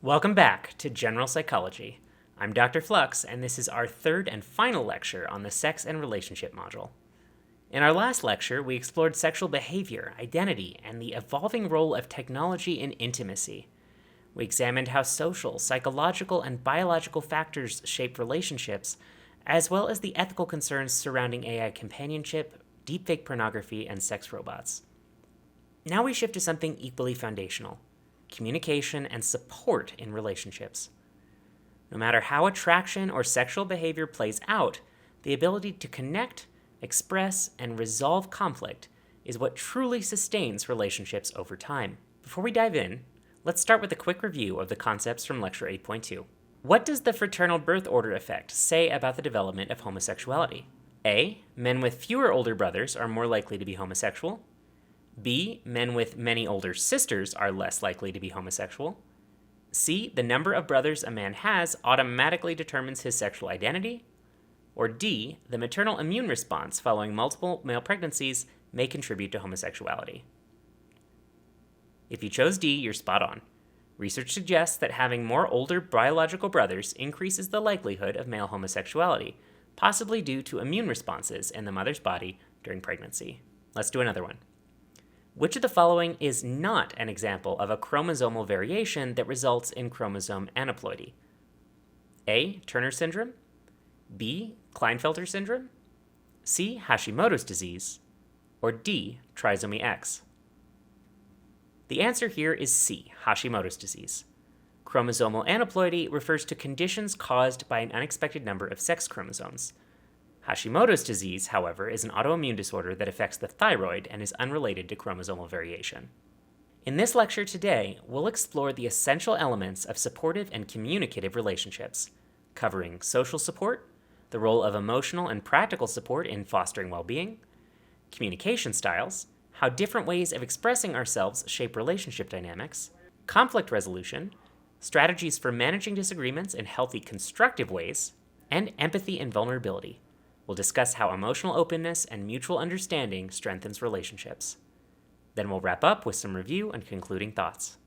Welcome back to General Psychology. I'm Dr. Flux, and this is our third and final lecture on the sex and relationship module. In our last lecture, we explored sexual behavior, identity, and the evolving role of technology in intimacy. We examined how social, psychological, and biological factors shape relationships, as well as the ethical concerns surrounding AI companionship, deepfake pornography, and sex robots. Now we shift to something equally foundational: communication and support in relationships. No matter how attraction or sexual behavior plays out, the ability to connect, express, and resolve conflict is what truly sustains relationships over time. Before we dive in, let's start with a quick review of the concepts from Lecture 8.2. What does the fraternal birth order effect say about the development of homosexuality? A. Men with fewer older brothers are more likely to be homosexual. B. Men with many older sisters are less likely to be homosexual. C. The number of brothers a man has automatically determines his sexual identity. Or D. The maternal immune response following multiple male pregnancies may contribute to homosexuality. If you chose D, you're spot on. Research suggests that having more older biological brothers increases the likelihood of male homosexuality, possibly due to immune responses in the mother's body during pregnancy. Let's do another one. Which of the following is not an example of a chromosomal variation that results in chromosome aneuploidy? A. Turner syndrome. B. Klinefelter syndrome. C. Hashimoto's disease. Or D. Trisomy X. The answer here is C. Hashimoto's disease. Chromosomal aneuploidy refers to conditions caused by an unexpected number of sex chromosomes. Hashimoto's disease, however, is an autoimmune disorder that affects the thyroid and is unrelated to chromosomal variation. In this lecture today, we'll explore the essential elements of supportive and communicative relationships, covering social support, the role of emotional and practical support in fostering well-being, communication styles, how different ways of expressing ourselves shape relationship dynamics, conflict resolution, strategies for managing disagreements in healthy, constructive ways, and empathy and vulnerability. We'll discuss how emotional openness and mutual understanding strengthens relationships. Then we'll wrap up with some review and concluding thoughts.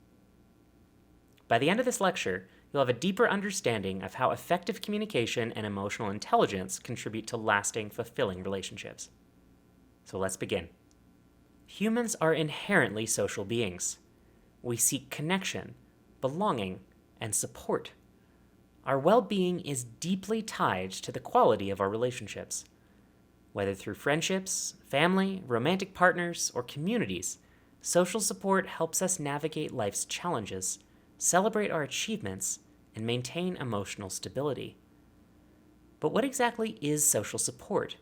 By the end of this lecture, you'll have a deeper understanding of how effective communication and emotional intelligence contribute to lasting, fulfilling relationships. So let's begin. Humans are inherently social beings. We seek connection, belonging, and support. Our well-being is deeply tied to the quality of our relationships. Whether through friendships, family, romantic partners, or communities, social support helps us navigate life's challenges, celebrate our achievements, and maintain emotional stability. But what exactly is social support,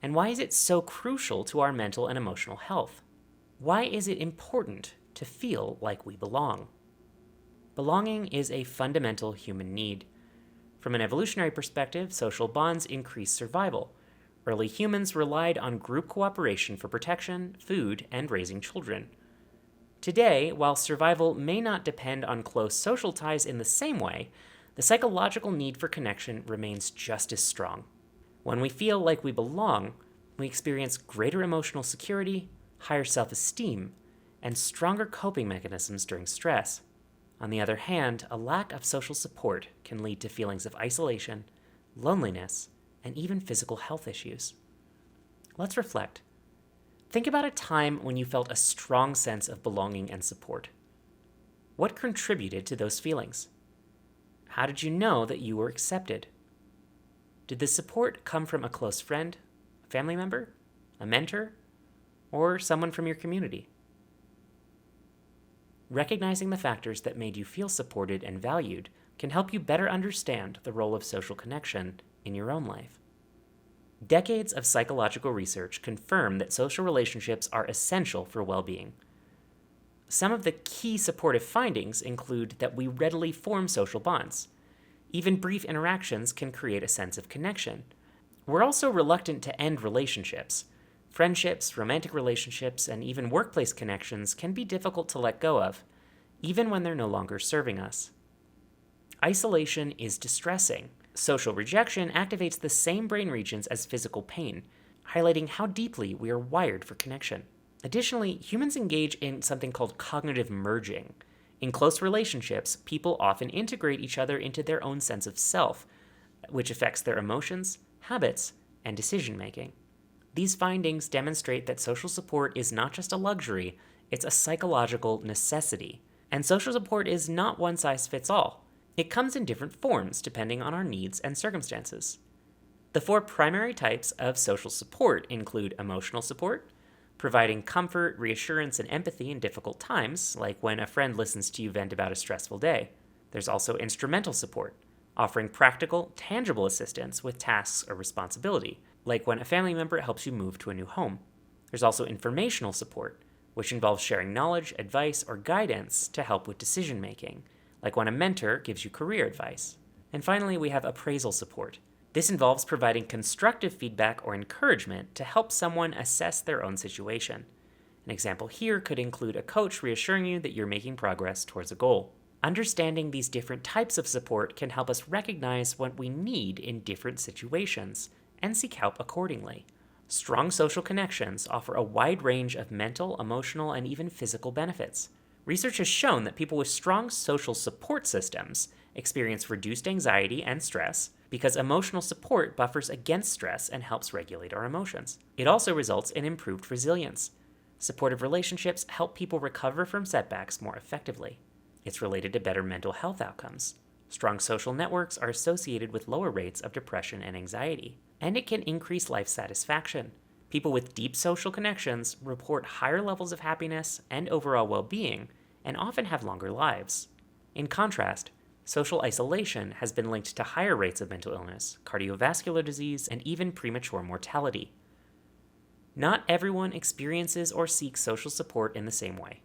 and why is it so crucial to our mental and emotional health? Why is it important to feel like we belong? Belonging is a fundamental human need. From an evolutionary perspective, social bonds increase survival. Early humans relied on group cooperation for protection, food, and raising children. Today, while survival may not depend on close social ties in the same way, the psychological need for connection remains just as strong. When we feel like we belong, we experience greater emotional security, higher self-esteem, and stronger coping mechanisms during stress. On the other hand, a lack of social support can lead to feelings of isolation, loneliness, and even physical health issues. Let's reflect. Think about a time when you felt a strong sense of belonging and support. What contributed to those feelings? How did you know that you were accepted? Did the support come from a close friend, a family member, a mentor, or someone from your community? Recognizing the factors that made you feel supported and valued can help you better understand the role of social connection in your own life. Decades of psychological research confirm that social relationships are essential for well-being. Some of the key supportive findings include that we readily form social bonds. Even brief interactions can create a sense of connection. We're also reluctant to end relationships. Friendships, romantic relationships, and even workplace connections can be difficult to let go of, even when they're no longer serving us. Isolation is distressing. Social rejection activates the same brain regions as physical pain, highlighting how deeply we are wired for connection. Additionally, humans engage in something called cognitive merging. In close relationships, people often integrate each other into their own sense of self, which affects their emotions, habits, and decision-making. These findings demonstrate that social support is not just a luxury, it's a psychological necessity. And social support is not one size fits all. It comes in different forms depending on our needs and circumstances. The 4 primary types of social support include emotional support, providing comfort, reassurance, and empathy in difficult times, like when a friend listens to you vent about a stressful day. There's also instrumental support, offering practical, tangible assistance with tasks or responsibility, like when a family member helps you move to a new home. There's also informational support, which involves sharing knowledge, advice, or guidance to help with decision-making, like when a mentor gives you career advice. And finally, we have appraisal support. This involves providing constructive feedback or encouragement to help someone assess their own situation. An example here could include a coach reassuring you that you're making progress towards a goal. Understanding these different types of support can help us recognize what we need in different situations and seek help accordingly. Strong social connections offer a wide range of mental, emotional, and even physical benefits. Research has shown that people with strong social support systems experience reduced anxiety and stress because emotional support buffers against stress and helps regulate our emotions. It also results in improved resilience. Supportive relationships help people recover from setbacks more effectively. It's related to better mental health outcomes. Strong social networks are associated with lower rates of depression and anxiety, and it can increase life satisfaction. People with deep social connections report higher levels of happiness and overall well-being, and often have longer lives. In contrast, social isolation has been linked to higher rates of mental illness, cardiovascular disease, and even premature mortality. Not everyone experiences or seeks social support in the same way.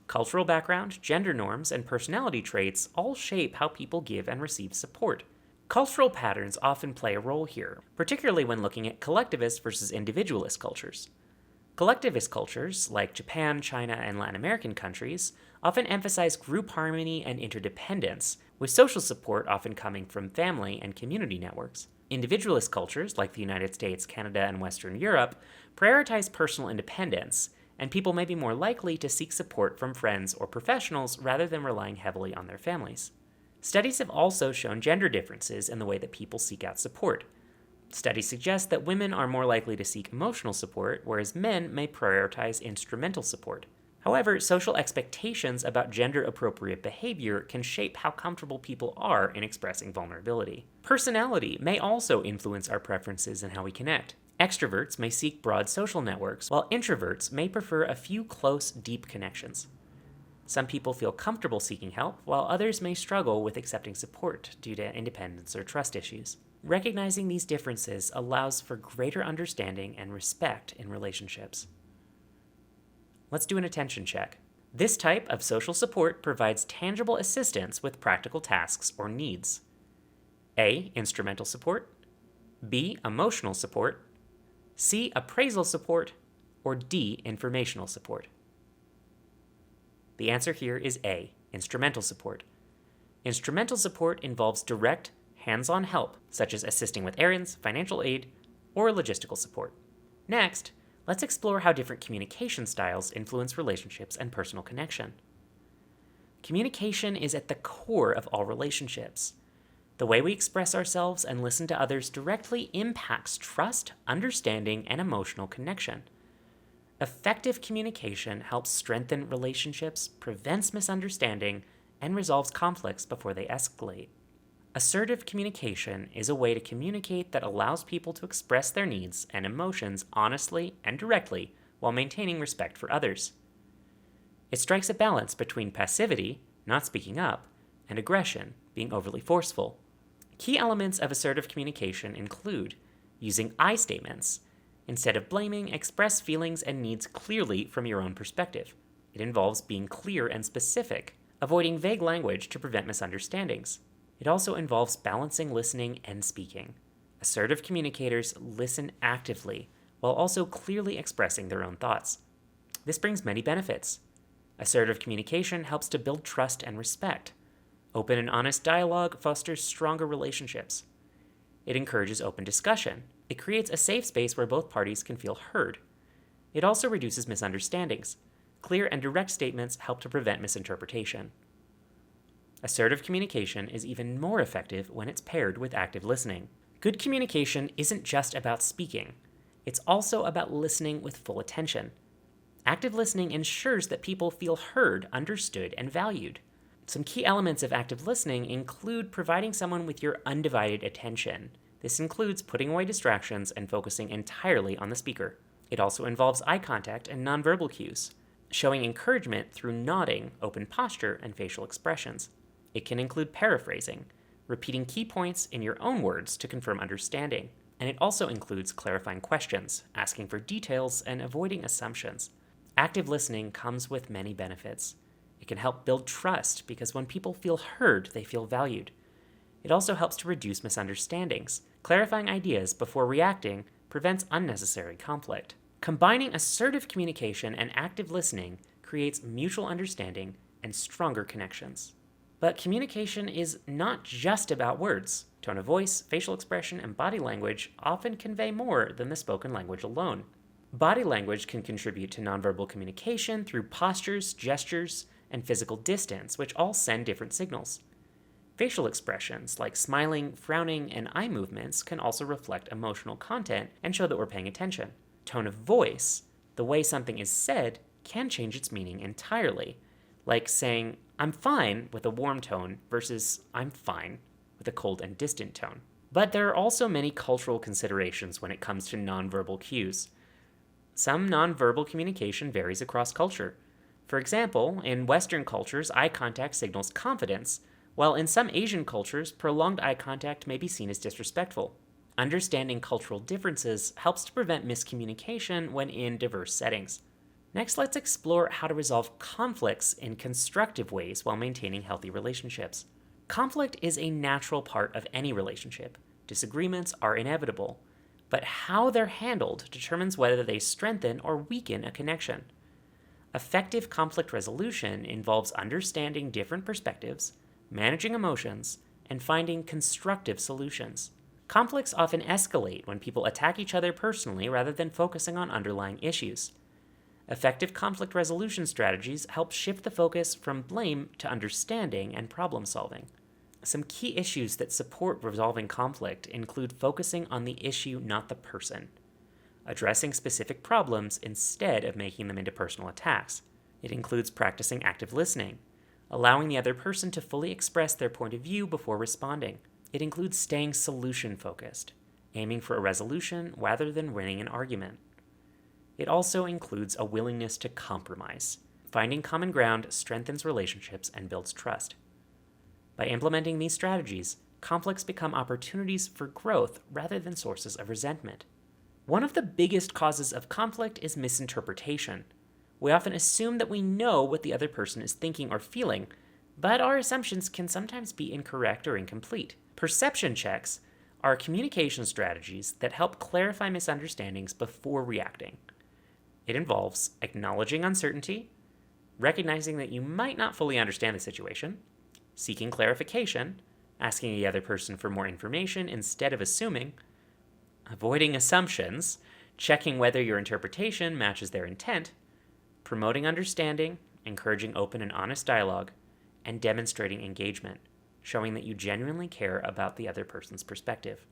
Cultural background, gender norms, and personality traits all shape how people give and receive support. Cultural patterns often play a role here, particularly when looking at collectivist versus individualist cultures. Collectivist cultures, like Japan, China, and Latin American countries, often emphasize group harmony and interdependence, with social support often coming from family and community networks. Individualist cultures, like the United States, Canada, and Western Europe, prioritize personal independence, and people may be more likely to seek support from friends or professionals rather than relying heavily on their families. Studies have also shown gender differences in the way that people seek out support. Studies suggest that women are more likely to seek emotional support, whereas men may prioritize instrumental support. However, social expectations about gender-appropriate behavior can shape how comfortable people are in expressing vulnerability. Personality may also influence our preferences and how we connect. Extroverts may seek broad social networks, while introverts may prefer a few close, deep connections. Some people feel comfortable seeking help, while others may struggle with accepting support due to independence or trust issues. Recognizing these differences allows for greater understanding and respect in relationships. Let's do an attention check. This type of social support provides tangible assistance with practical tasks or needs. A. Instrumental support. B. Emotional support. C. Appraisal support. Or D. Informational support. The answer here is A. Instrumental support. Instrumental support involves direct, hands-on help, such as assisting with errands, financial aid, or logistical support. Next, let's explore how different communication styles influence relationships and personal connection. Communication is at the core of all relationships. The way we express ourselves and listen to others directly impacts trust, understanding, and emotional connection. Effective communication helps strengthen relationships, prevents misunderstanding, and resolves conflicts before they escalate. Assertive communication is a way to communicate that allows people to express their needs and emotions honestly and directly while maintaining respect for others. It strikes a balance between passivity, not speaking up, and aggression, being overly forceful. Key elements of assertive communication include using I statements. Instead of blaming, express feelings and needs clearly from your own perspective. It involves being clear and specific, avoiding vague language to prevent misunderstandings. It also involves balancing listening and speaking. Assertive communicators listen actively while also clearly expressing their own thoughts. This brings many benefits. Assertive communication helps to build trust and respect. Open and honest dialogue fosters stronger relationships. It encourages open discussion. It creates a safe space where both parties can feel heard. It also reduces misunderstandings. Clear and direct statements help to prevent misinterpretation. Assertive communication is even more effective when it's paired with active listening. Good communication isn't just about speaking. It's also about listening with full attention. Active listening ensures that people feel heard, understood, and valued. Some key elements of active listening include providing someone with your undivided attention. This includes putting away distractions and focusing entirely on the speaker. It also involves eye contact and nonverbal cues, showing encouragement through nodding, open posture, and facial expressions. It can include paraphrasing, repeating key points in your own words to confirm understanding. And it also includes clarifying questions, asking for details, and avoiding assumptions. Active listening comes with many benefits. It can help build trust because when people feel heard, they feel valued. It also helps to reduce misunderstandings. Clarifying ideas before reacting prevents unnecessary conflict. Combining assertive communication and active listening creates mutual understanding and stronger connections. But communication is not just about words. Tone of voice, facial expression, and body language often convey more than the spoken language alone. Body language can contribute to nonverbal communication through postures, gestures, and physical distance, which all send different signals. Facial expressions like smiling, frowning, and eye movements can also reflect emotional content and show that we're paying attention. Tone of voice, the way something is said, can change its meaning entirely, like saying, "I'm fine" with a warm tone versus "I'm fine" with a cold and distant tone. But there are also many cultural considerations when it comes to nonverbal cues. Some nonverbal communication varies across culture. For example, in Western cultures, eye contact signals confidence, while in some Asian cultures, prolonged eye contact may be seen as disrespectful. Understanding cultural differences helps to prevent miscommunication when in diverse settings. Next, let's explore how to resolve conflicts in constructive ways while maintaining healthy relationships. Conflict is a natural part of any relationship. Disagreements are inevitable, but how they're handled determines whether they strengthen or weaken a connection. Effective conflict resolution involves understanding different perspectives, managing emotions, and finding constructive solutions. Conflicts often escalate when people attack each other personally rather than focusing on underlying issues. Effective conflict resolution strategies help shift the focus from blame to understanding and problem solving. Some key issues that support resolving conflict include focusing on the issue, not the person, addressing specific problems instead of making them into personal attacks. It includes practicing active listening, allowing the other person to fully express their point of view before responding. It includes staying solution-focused, aiming for a resolution rather than winning an argument. It also includes a willingness to compromise. Finding common ground strengthens relationships and builds trust. By implementing these strategies, conflicts become opportunities for growth rather than sources of resentment. One of the biggest causes of conflict is misinterpretation. We often assume that we know what the other person is thinking or feeling, but our assumptions can sometimes be incorrect or incomplete. Perception checks are communication strategies that help clarify misunderstandings before reacting. It involves acknowledging uncertainty, recognizing that you might not fully understand the situation, seeking clarification, asking the other person for more information instead of assuming, avoiding assumptions, checking whether your interpretation matches their intent, promoting understanding, encouraging open and honest dialogue, and demonstrating engagement, showing that you genuinely care about the other person's perspective.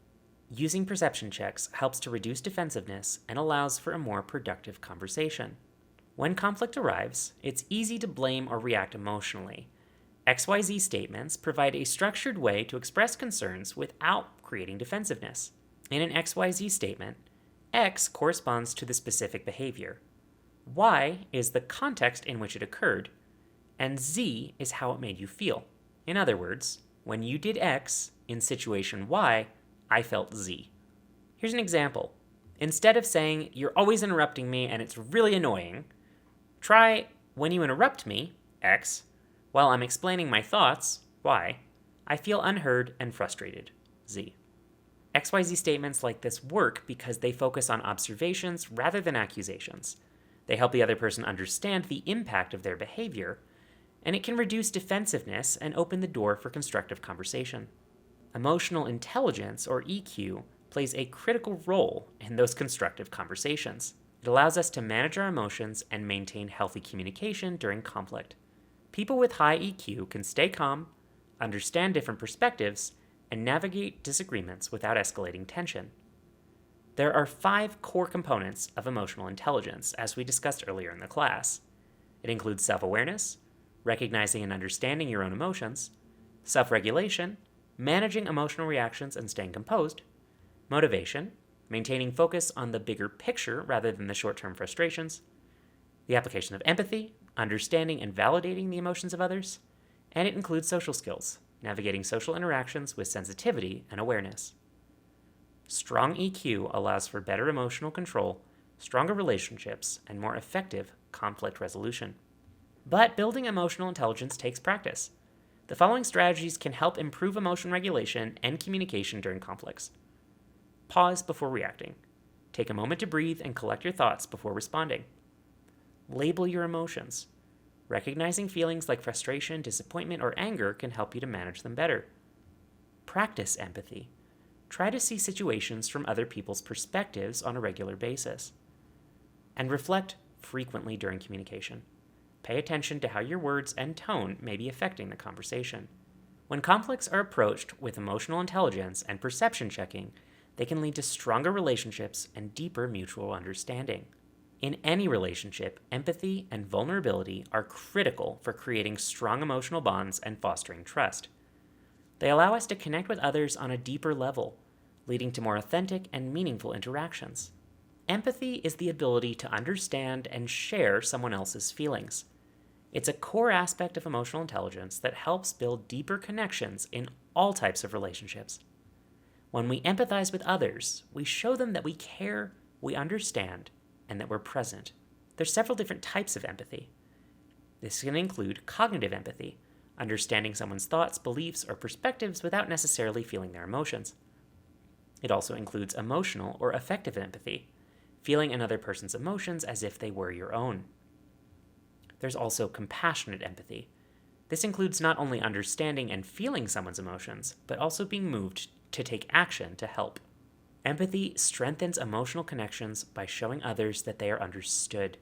Using perception checks helps to reduce defensiveness and allows for a more productive conversation. When conflict arrives, it's easy to blame or react emotionally. XYZ statements provide a structured way to express concerns without creating defensiveness. In an XYZ statement, X corresponds to the specific behavior, Y is the context in which it occurred, and Z is how it made you feel. In other words, when you did X in situation Y, I felt Z. Here's an example. Instead of saying, "You're always interrupting me and it's really annoying," try, "When you interrupt me, X, while I'm explaining my thoughts, Y, I feel unheard and frustrated, Z." XYZ statements like this work because they focus on observations rather than accusations. They help the other person understand the impact of their behavior, and it can reduce defensiveness and open the door for constructive conversation. Emotional intelligence, or EQ, plays a critical role in those constructive conversations. It allows us to manage our emotions and maintain healthy communication during conflict. People with high EQ can stay calm, understand different perspectives, and navigate disagreements without escalating tension. There are 5 core components of emotional intelligence, as we discussed earlier in the class. It includes self-awareness, recognizing and understanding your own emotions, self-regulation, managing emotional reactions and staying composed, motivation, maintaining focus on the bigger picture rather than the short-term frustrations, the application of empathy, understanding and validating the emotions of others, and it includes social skills, navigating social interactions with sensitivity and awareness. Strong EQ allows for better emotional control, stronger relationships, and more effective conflict resolution. But building emotional intelligence takes practice. The following strategies can help improve emotion regulation and communication during conflicts. Pause before reacting. Take a moment to breathe and collect your thoughts before responding. Label your emotions. Recognizing feelings like frustration, disappointment, or anger can help you to manage them better. Practice empathy. Try to see situations from other people's perspectives on a regular basis. And reflect frequently during communication. Pay attention to how your words and tone may be affecting the conversation. When conflicts are approached with emotional intelligence and perception checking, they can lead to stronger relationships and deeper mutual understanding. In any relationship, empathy and vulnerability are critical for creating strong emotional bonds and fostering trust. They allow us to connect with others on a deeper level, leading to more authentic and meaningful interactions. Empathy is the ability to understand and share someone else's feelings. It's a core aspect of emotional intelligence that helps build deeper connections in all types of relationships. When we empathize with others, we show them that we care, we understand, and that we're present. There's several different types of empathy. This can include cognitive empathy, understanding someone's thoughts, beliefs, or perspectives without necessarily feeling their emotions. It also includes emotional or affective empathy, feeling another person's emotions as if they were your own. There's also compassionate empathy. This includes not only understanding and feeling someone's emotions, but also being moved to take action to help. Empathy strengthens emotional connections by showing others that they are understood.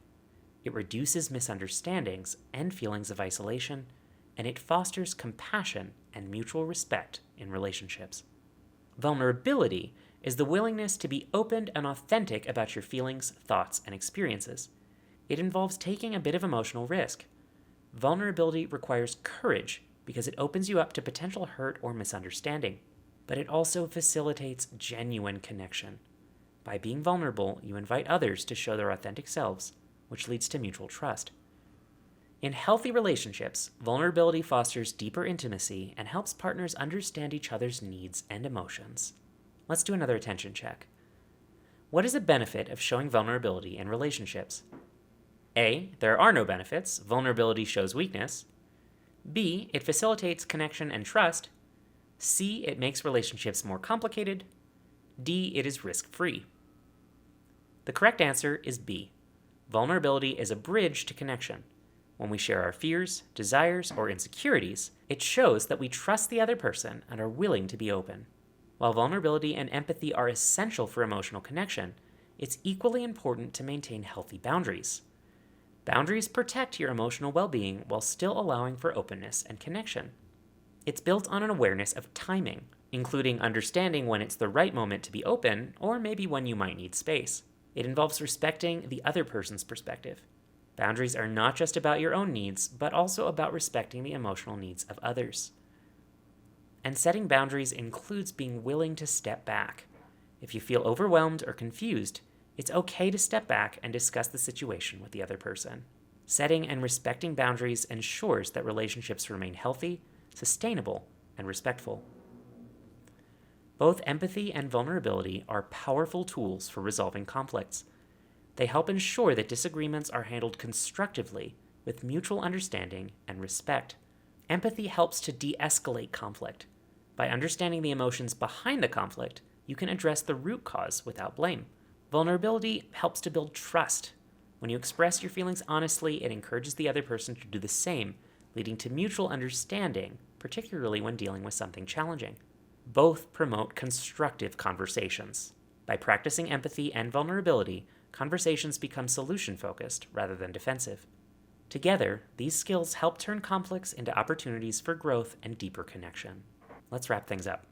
It reduces misunderstandings and feelings of isolation, and it fosters compassion and mutual respect in relationships. Vulnerability is the willingness to be open and authentic about your feelings, thoughts, and experiences. It involves taking a bit of emotional risk. Vulnerability requires courage because it opens you up to potential hurt or misunderstanding. But it also facilitates genuine connection. By being vulnerable, you invite others to show their authentic selves, which leads to mutual trust. In healthy relationships, vulnerability fosters deeper intimacy and helps partners understand each other's needs and emotions. Let's do another attention check. What is a benefit of showing vulnerability in relationships? A. There are no benefits. Vulnerability shows weakness. B. It facilitates connection and trust. C. It makes relationships more complicated. D. It is risk-free. The correct answer is B. Vulnerability is a bridge to connection. When we share our fears, desires, or insecurities, it shows that we trust the other person and are willing to be open. While vulnerability and empathy are essential for emotional connection, it's equally important to maintain healthy boundaries. Boundaries protect your emotional well-being while still allowing for openness and connection. It's built on an awareness of timing, including understanding when it's the right moment to be open or maybe when you might need space. It involves respecting the other person's perspective. Boundaries are not just about your own needs, but also about respecting the emotional needs of others. And setting boundaries includes being willing to step back. If you feel overwhelmed or confused, it's okay to step back and discuss the situation with the other person. Setting and respecting boundaries ensures that relationships remain healthy, sustainable, and respectful. Both empathy and vulnerability are powerful tools for resolving conflicts. They help ensure that disagreements are handled constructively with mutual understanding and respect. Empathy helps to de-escalate conflict. By understanding the emotions behind the conflict, you can address the root cause without blame. Vulnerability helps to build trust. When you express your feelings honestly, it encourages the other person to do the same, leading to mutual understanding, particularly when dealing with something challenging. Both promote constructive conversations. By practicing empathy and vulnerability, conversations become solution-focused rather than defensive. Together, these skills help turn conflicts into opportunities for growth and deeper connection. Let's wrap things up.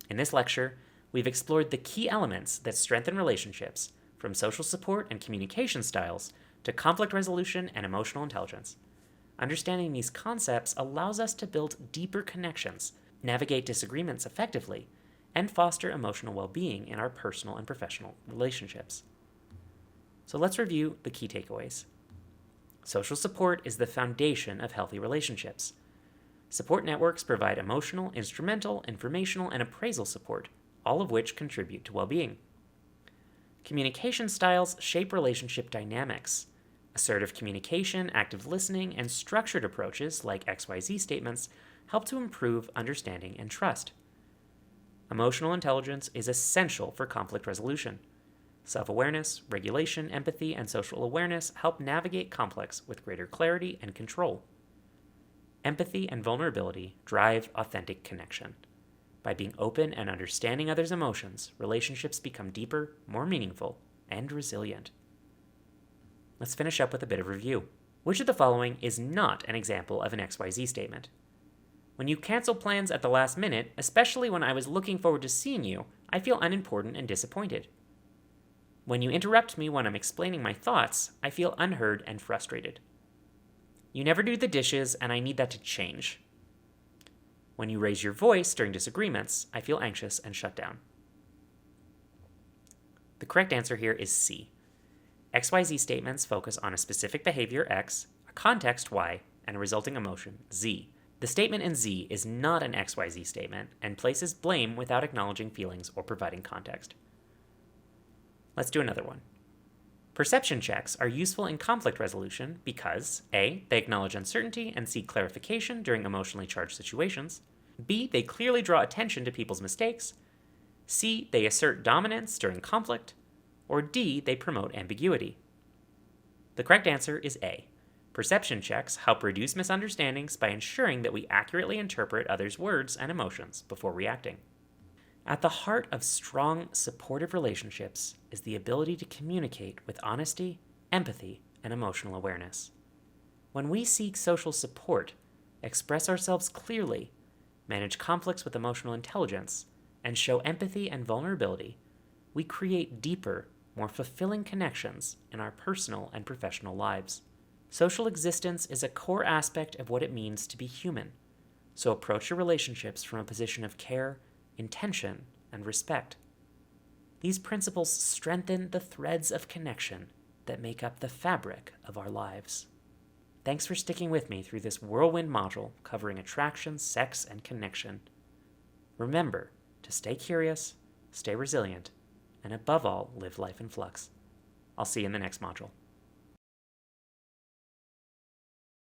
In this lecture, we've explored the key elements that strengthen relationships, from social support and communication styles to conflict resolution and emotional intelligence. Understanding these concepts allows us to build deeper connections, navigate disagreements effectively, and foster emotional well-being in our personal and professional relationships. So let's review the key takeaways. Social support is the foundation of healthy relationships. Support networks provide emotional, instrumental, informational, and appraisal support, all of which contribute to well-being. Communication styles shape relationship dynamics. Assertive communication, active listening, and structured approaches like XYZ statements help to improve understanding and trust. Emotional intelligence is essential for conflict resolution. Self-awareness, regulation, empathy, and social awareness help navigate conflicts with greater clarity and control. Empathy and vulnerability drive authentic connection. By being open and understanding others' emotions, relationships become deeper, more meaningful, and resilient. Let's finish up with a bit of review. Which of the following is not an example of an XYZ statement? When you cancel plans at the last minute, especially when I was looking forward to seeing you, I feel unimportant and disappointed. When you interrupt me when I'm explaining my thoughts, I feel unheard and frustrated. You never do the dishes, and I need that to change. When you raise your voice during disagreements, I feel anxious and shut down. The correct answer here is C. XYZ statements focus on a specific behavior, X, a context, Y, and a resulting emotion, Z. The statement in Z is not an XYZ statement and places blame without acknowledging feelings or providing context. Let's do another one. Perception checks are useful in conflict resolution because A, they acknowledge uncertainty and seek clarification during emotionally charged situations. B, they clearly draw attention to people's mistakes. C, they assert dominance during conflict. Or D, they promote ambiguity. The correct answer is A. Perception checks help reduce misunderstandings by ensuring that we accurately interpret others' words and emotions before reacting. At the heart of strong, supportive relationships is the ability to communicate with honesty, empathy, and emotional awareness. When we seek social support, express ourselves clearly, manage conflicts with emotional intelligence, and show empathy and vulnerability, we create deeper, more fulfilling connections in our personal and professional lives. Social existence is a core aspect of what it means to be human, so approach your relationships from a position of care, intention, and respect. These principles strengthen the threads of connection that make up the fabric of our lives. Thanks for sticking with me through this whirlwind module covering attraction, sex, and connection. Remember to stay curious, stay resilient, and above all, live life in flux. I'll see you in the next module.